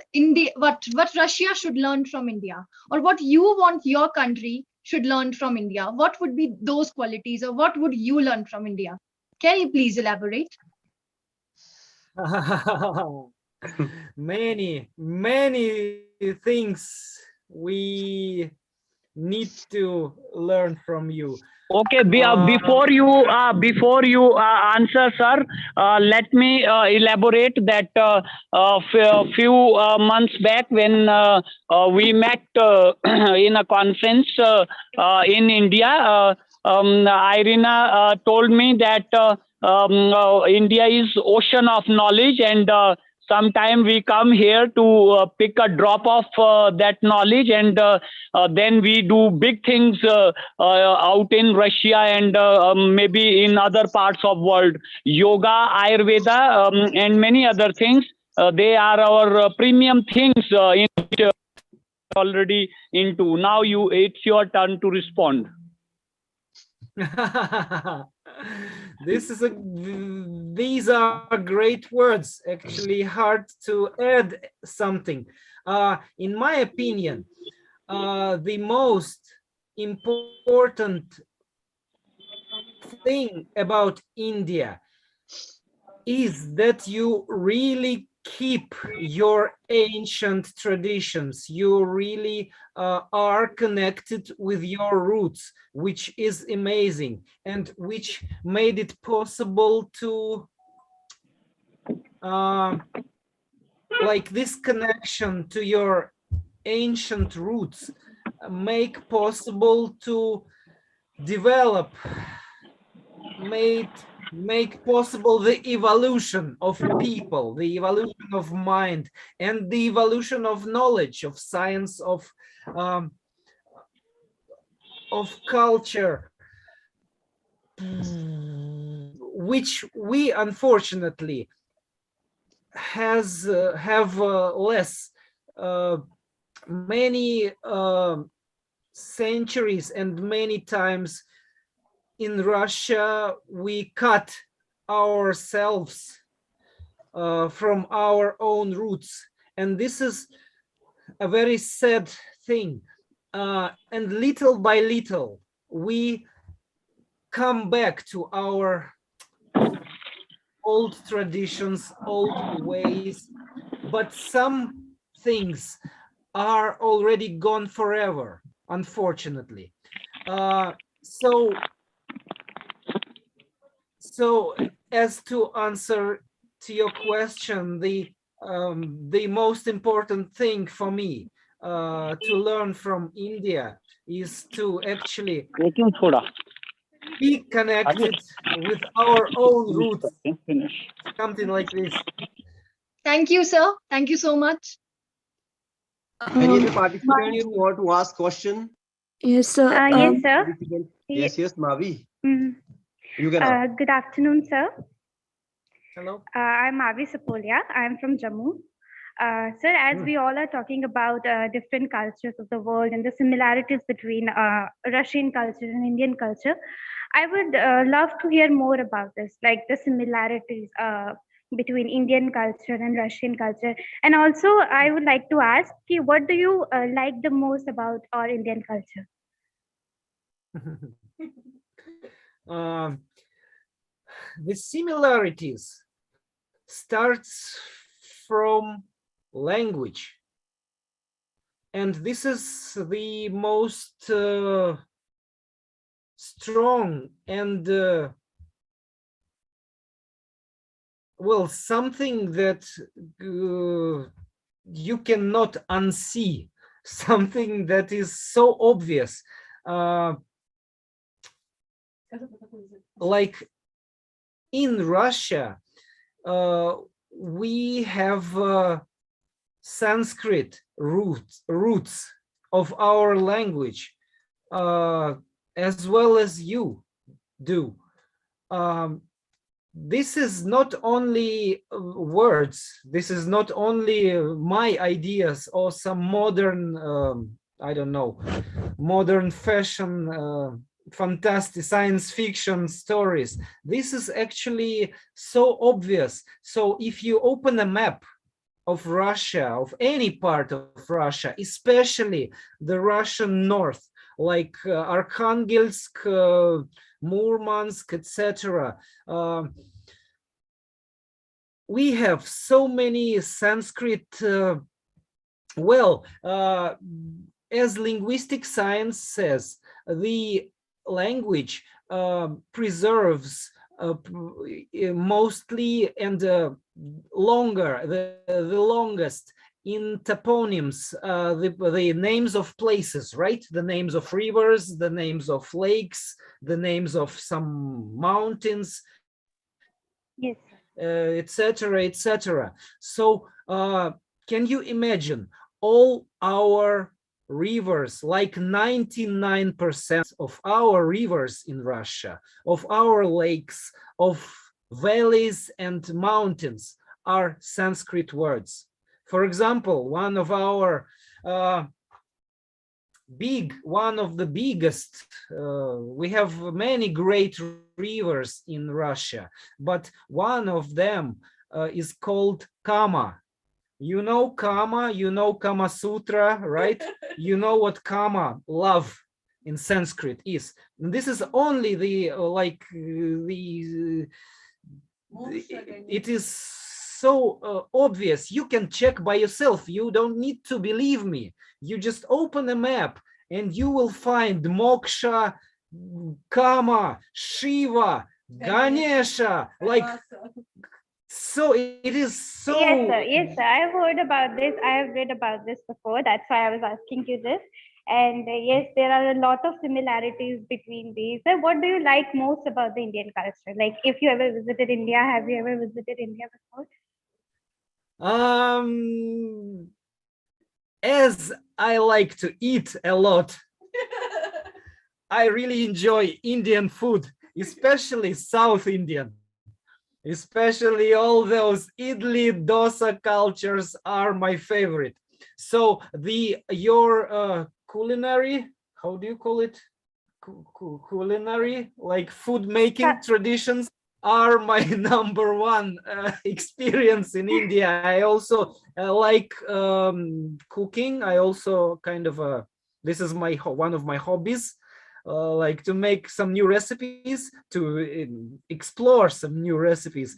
Russia should learn from India, or what you want your country should learn from India, what would be those qualities, or what would you learn from India? Can you please elaborate? Many things we need to learn from you. Okay, before you answer, sir, let me elaborate that few months back when we met in a conference in India, Irina told me that India is ocean of knowledge, and sometime we come here to pick a drop of that knowledge, and then we do big things out in Russia and maybe in other parts of world. Yoga, Ayurveda, and many other things. They are our premium things in already into. Now it's your turn to respond. These are great words, actually hard to add something. In my opinion, the most important thing about India is that you really keep your ancient traditions. You really are connected with your roots, which is amazing, and which made it possible to like this connection to your ancient roots make possible to develop, make possible the evolution of people, the evolution of mind, and the evolution of knowledge, of science, of culture, which we unfortunately have less. Many centuries and many times in Russia we cut ourselves from our own roots, and this is a very sad thing. And little by little we come back to our old traditions, old ways, but some things are already gone forever, unfortunately. So as to answer to your question, the most important thing for me to learn from India is to actually be connected with our own roots, something like this. Thank you, sir. Thank you so much. Any other participant who want to ask question? Yes, sir. Yes, sir. Yes, Mavi. Mm. You can ask. Good afternoon, sir. Hello. I'm Avi Sapolia. I'm from Jammu. Sir, as we all are talking about different cultures of the world and the similarities between Russian culture and Indian culture, I would love to hear more about this, like the similarities between Indian culture and Russian culture. And also, I would like to ask, what do you like the most about our Indian culture? The similarities starts from language, and this is the most strong and well, something that you cannot unsee, something that is so obvious. Like in Russia, we have Sanskrit roots of our language, as well as you do. This is not only words, this is not only my ideas or some modern, I don't know, modern fashion, fantastic science fiction stories. This is actually so obvious. So if you open a map of Russia, of any part of Russia, especially the Russian north, like Arkhangelsk, Murmansk, etc., we have so many Sanskrit, as linguistic science says, the language preserves mostly and longer, the longest in toponyms, the names of places, right? The names of rivers, the names of lakes, the names of some mountains, yes, etc., etc. So can you imagine all our rivers, like 99% of our rivers in Russia, of our lakes, of valleys and mountains are Sanskrit words. For example, one of our one of the biggest, we have many great rivers in Russia, but one of them is called Kama. You know Kama, you know Kama Sutra, right? You know what Kama, love, in Sanskrit is. And this is only the, it is so obvious. You can check by yourself. You don't need to believe me. You just open a map and you will find Moksha, Kama, Shiva, Ganesha, like, so it is so... Yes, sir. Yes, sir. I've heard about this. I have read about this before. That's why I was asking you this. And yes, there are a lot of similarities between these. So what do you like most about the Indian culture? Like, if you ever visited India, have you ever visited India before? As I like to eat a lot, I really enjoy Indian food, especially South Indian. Especially all those idli dosa cultures are my favorite. So your culinary, how do you call it? Culinary, like food making traditions are my number one experience in India. I also like cooking. I also kind of this is my one of my hobbies. Like to make some new recipes, to explore some new recipes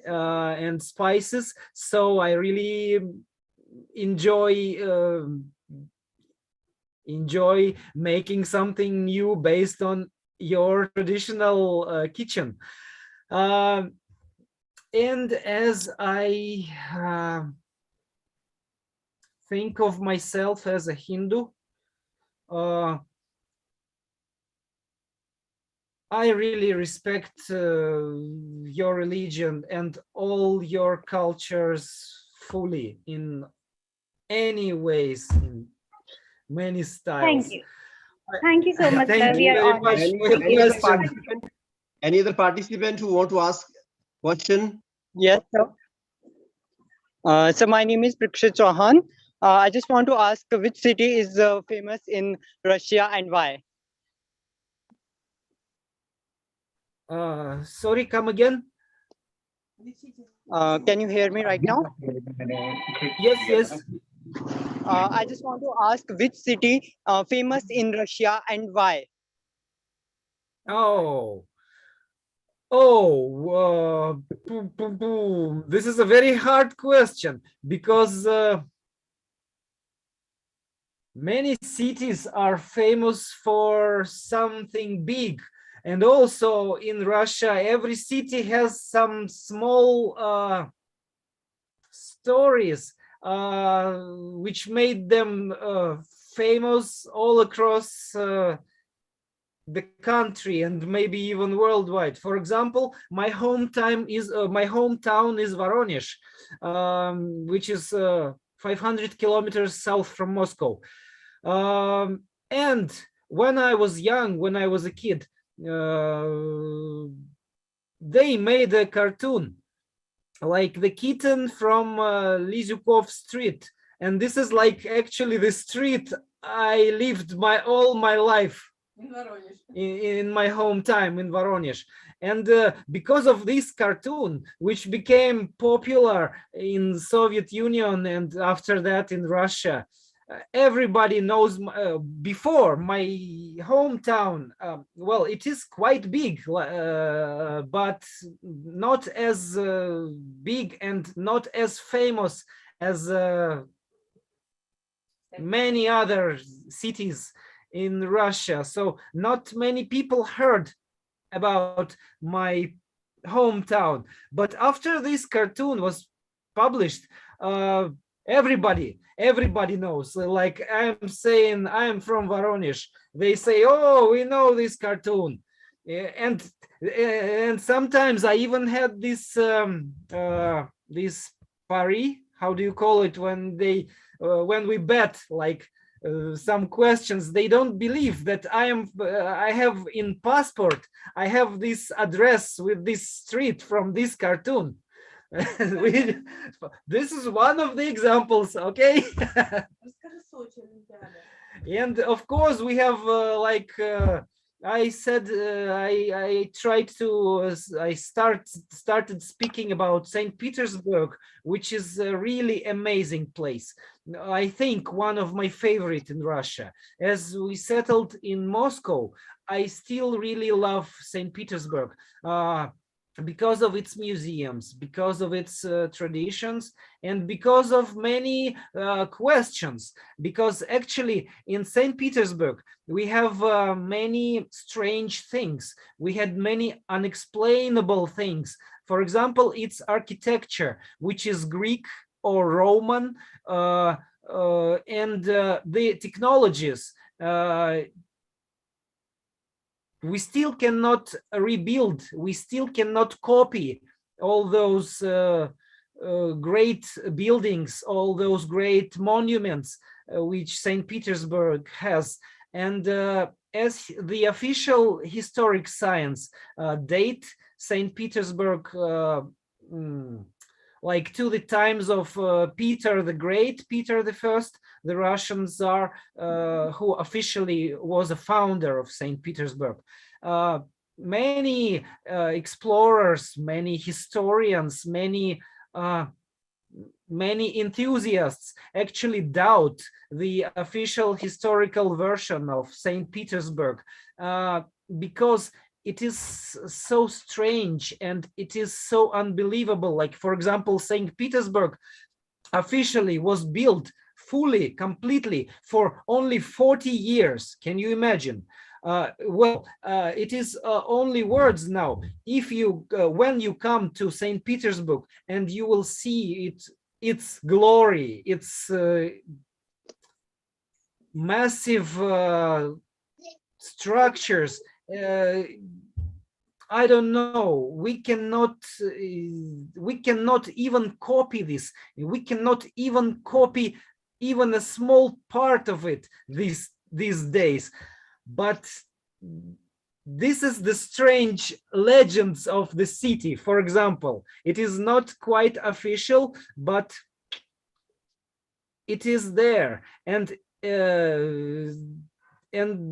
and spices. So I really enjoy making something new based on your traditional kitchen. And as I think of myself as a Hindu, I really respect your religion and all your cultures fully in any ways, in many styles. Thank you so much, Thank sir. We you are very honored. much for your question. Any other participant who want to ask question? Yes, sir. So my name is Prikshit Chauhan. I just want to ask which city is famous in Russia and why? Sorry, come again? Can you hear me right now? Yes, yes. I just want to ask which city famous in Russia and why? This is a very hard question because many cities are famous for something big. And also in Russia, every city has some small stories which made them famous all across the country and maybe even worldwide. For example, my hometown is Voronezh, which is 500 kilometers south from Moscow. And when I was young, when I was a kid, they made a cartoon like the kitten from Lizukov Street, and this is like actually the street I lived all my life in my hometown in Voronezh. And because of this cartoon, which became popular in Soviet Union and after that in Russia, everybody knows. Before my hometown, well, it is quite big, but not as big and not as famous as many other cities in Russia. So not many people heard about my hometown. But after this cartoon was published, everybody knows. Like I'm saying, I'm from Voronezh. They say, oh, we know this cartoon. And sometimes I even had this this pari, how do you call it, when we bet, like some questions. They don't believe that I have in passport, I have this address with this street from this cartoon. This is one of the examples, okay? And of course we have I said, I started speaking about St. Petersburg, which is a really amazing place. I think one of my favorite in Russia. As we settled in Moscow, I still really love St. Petersburg. Because of its museums, because of its traditions, and because of many questions. Because actually in St. Petersburg, we have many strange things. We had many unexplainable things. For example, its architecture, which is Greek or Roman, and the technologies we still cannot rebuild, we still cannot copy all those great buildings, all those great monuments which St. Petersburg has. And as the official historic science date St. Petersburg like to the times of Peter the Great, Peter the First, the Russian Tsar, who officially was a founder of St. Petersburg. Many explorers, many historians, many enthusiasts actually doubt the official historical version of St. Petersburg because it is so strange and it is so unbelievable. Like, for example, St. Petersburg officially was built fully, completely for only 40 years. Can you imagine? It is only words now. If you, when you come to St. Petersburg and you will see its glory, its massive structures, I don't know. We cannot even copy this. We cannot even copy even a small part of it these days. But this is the strange legends of the city. For example, it is not quite official, but it is there, and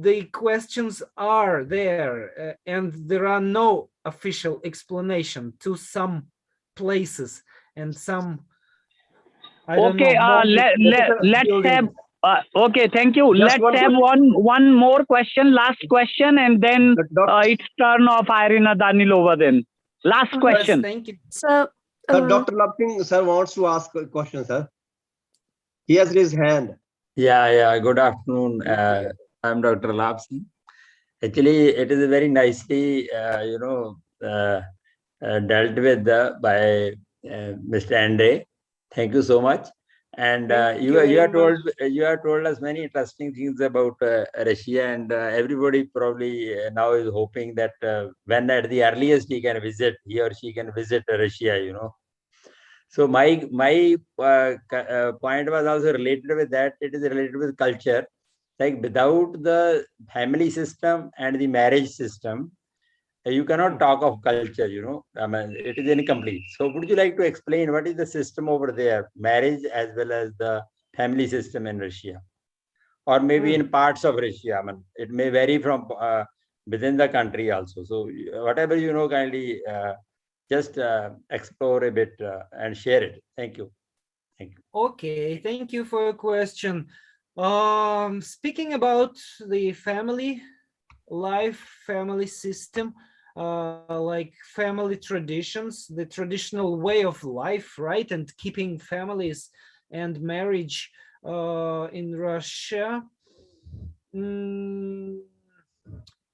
the questions are there, and there are no official explanation to some places and some. I don't Okay, know, let's have. Okay, thank you. Just Let's have one more question, last question, and then it's turn of Irina Danilova. Then last question. Yes, thank you. So, Dr. Lapsing, sir, wants to ask a question, sir. He has raised hand. Yeah. Good afternoon. I'm Dr. Lapsing. Actually, it is very nicely, dealt with by Mr. Andre. Thank you so much. And you have told us many interesting things about Russia, and everybody probably now is hoping that when at the earliest he or she can visit Russia, So my point was also related with that. It is related with culture. Like, without the family system and the marriage system, you cannot talk of culture, I mean, it is incomplete. So would you like to explain what is the system over there, marriage as well as the family system in Russia? Or maybe in parts of Russia, I mean, it may vary from within the country also. So whatever you know, kindly just explore a bit and share it. Thank you. Okay, thank you for your question. Speaking about the family life, family system, like family traditions, the traditional way of life, right? And keeping families and marriage in Russia.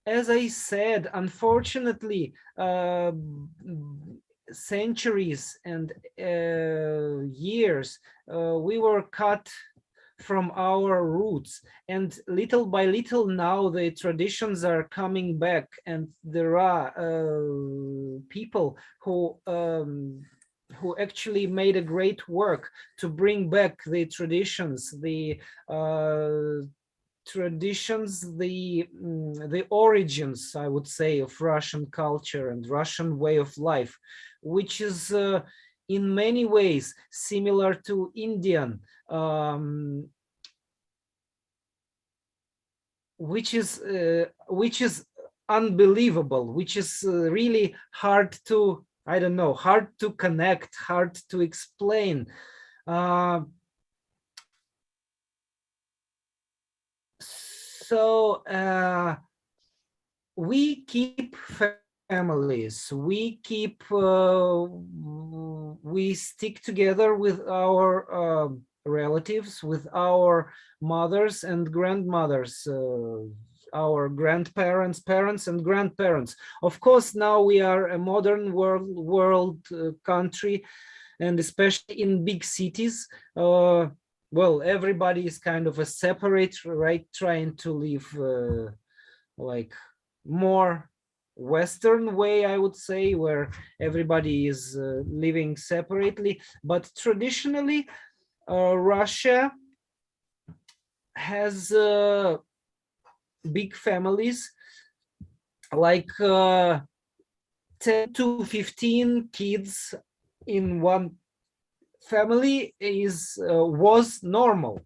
As I said, unfortunately, centuries and years, we were cut from our roots, and little by little now the traditions are coming back, and there are people who actually made a great work to bring back the traditions, the origins, I would say, of Russian culture and Russian way of life, which is in many ways similar to Indian, which is unbelievable, which is really hard to, I don't know, hard to connect, hard to explain. So we keep families, we stick together with our relatives, with our mothers and grandmothers, our grandparents, parents and grandparents. Of course, now we are a modern world country, and especially in big cities, well, everybody is kind of a separate, right? Trying to live like more Western way, I would say, where everybody is living separately. But traditionally, Russia has big families, like 10 to 15 kids in one family was normal,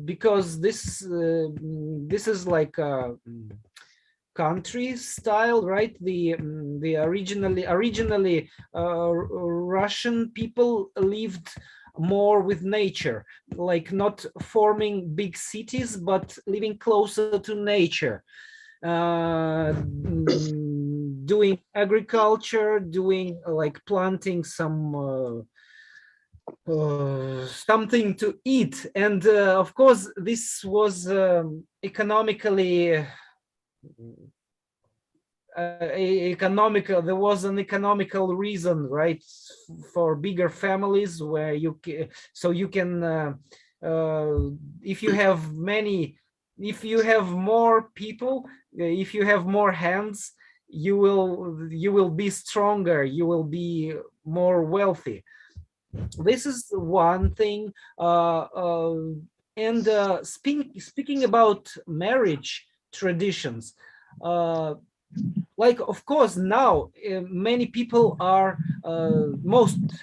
because this is like a country style, right? The originally Russian people lived more with nature, like not forming big cities, but living closer to nature, doing agriculture, doing like planting some something to eat. And of course, this was economically economical. There was an economical reason, right, for bigger families, where you can if you have more people, if you have more hands, you will be stronger, you will be more wealthy. This is one thing. And speaking about marriage traditions, like, of course, now many people are most